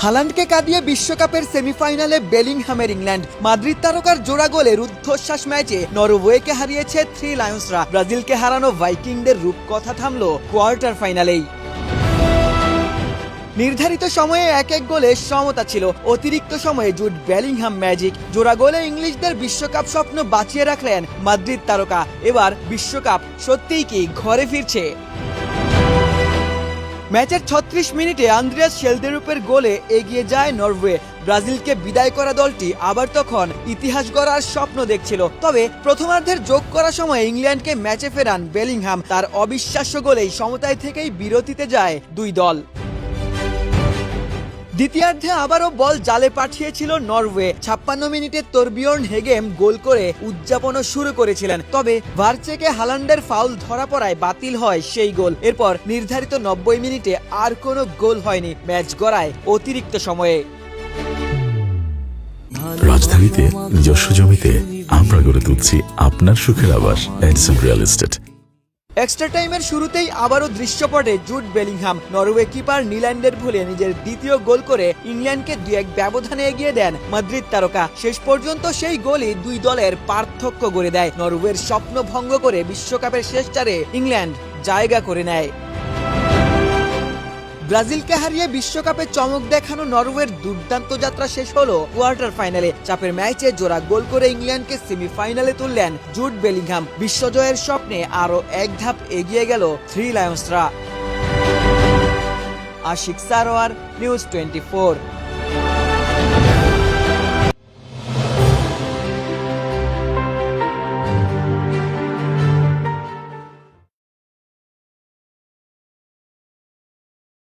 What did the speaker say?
হালান্ডকে কাঁদিয়ে বিশ্বকাপের সেমিফাইনালে বেলিংহামের ইংল্যান্ড। মাদ্রিদ তারকার জোড়া গোলে রুদ্ধশ্বাস ম্যাচে নরওয়েকে হারিয়েছে থ্রি লায়ন্সরা। ব্রাজিলকে হারানো ভাইকিংদের রূপকথা থামল কোয়ার্টার ফাইনালেই। নির্ধারিত সময়ে এক গোলে সমতা ছিল। অতিরিক্ত সময়ে জুড বেলিংহাম ম্যাজিক। জোড়া গোলে ইংলিশদের বিশ্বকাপ স্বপ্ন বাঁচিয়ে রাখলেন মাদ্রিদ তারকা। এবার বিশ্বকাপ সত্যিই কি ঘরে ফিরছে? ম্যাচের ৩৬ মিনিটে আন্দ্রেয়াস শেলদেরুপের গোলে এগিয়ে যায় নরওয়ে। ব্রাজিলকে বিদায় করা দলটি আবার তখন ইতিহাস গড়ার স্বপ্ন দেখছিল। তবে প্রথমার্ধের যোগ করার সময় ইংল্যান্ডকে ম্যাচে ফেরান বেলিংহাম। তার অবিশ্বাস্য গোলেই সমতায় থেকেই বিরতিতে যায় দুই দল। দ্বিতীয়ার্ধে আবারও বল জালে পাঠিয়েছিল নরওয়ে। ৫৬ মিনিটে তোরবিয়র্ন হেগেম গোল করে উদযাপনও শুরু করেছিলেন। তবে ভারচেকে হালান্ডের ফাউল ধরা পড়ায় বাতিল হয় সেই গোল। এরপর নির্ধারিত ৯০ মিনিটে আর কোনো গোল হয়নি। ম্যাচ গড়ায় অতিরিক্ত সময়ে। রাজধানীতে নিজস্ব জমিতে আমরা গড়ে তুলছি আপনার সুখের আবাস এডিসন রিয়েল এস্টেট। এক্সট্রা টাইমের শুরুতেই আবারও দৃশ্যপটে জুড বেলিংহাম। নরওয়ে কিপার নিল্যান্ডের ভুলে নিজের দ্বিতীয় গোল করে ইংল্যান্ডকে ২-১ ব্যবধানে এগিয়ে দেন মাদ্রিদ তারকা। শেষ পর্যন্ত সেই গোলই দুই দলের পার্থক্য গড়ে দেয়। নরওয়ের স্বপ্ন ভঙ্গ করে বিশ্বকাপের শেষ চারে ইংল্যান্ড জায়গা করে নেয়। ব্রাজিলকে হারিয়ে বিশ্বকাপে চমক দেখানো নরওয়ের দুর্দান্ত যাত্রা শেষ হলো কোয়ার্টার ফাইনালে। চাপের ম্যাচে জোড়া গোল করে ইংল্যান্ডকে সেমিফাইনালে তুললেন জুড বেলিংহাম। বিশ্বজয়ের স্বপ্নে আরও এক ধাপ এগিয়ে গেল থ্রি লায়ন্সরা। আশিক সারোয়ার, নিউজ 24।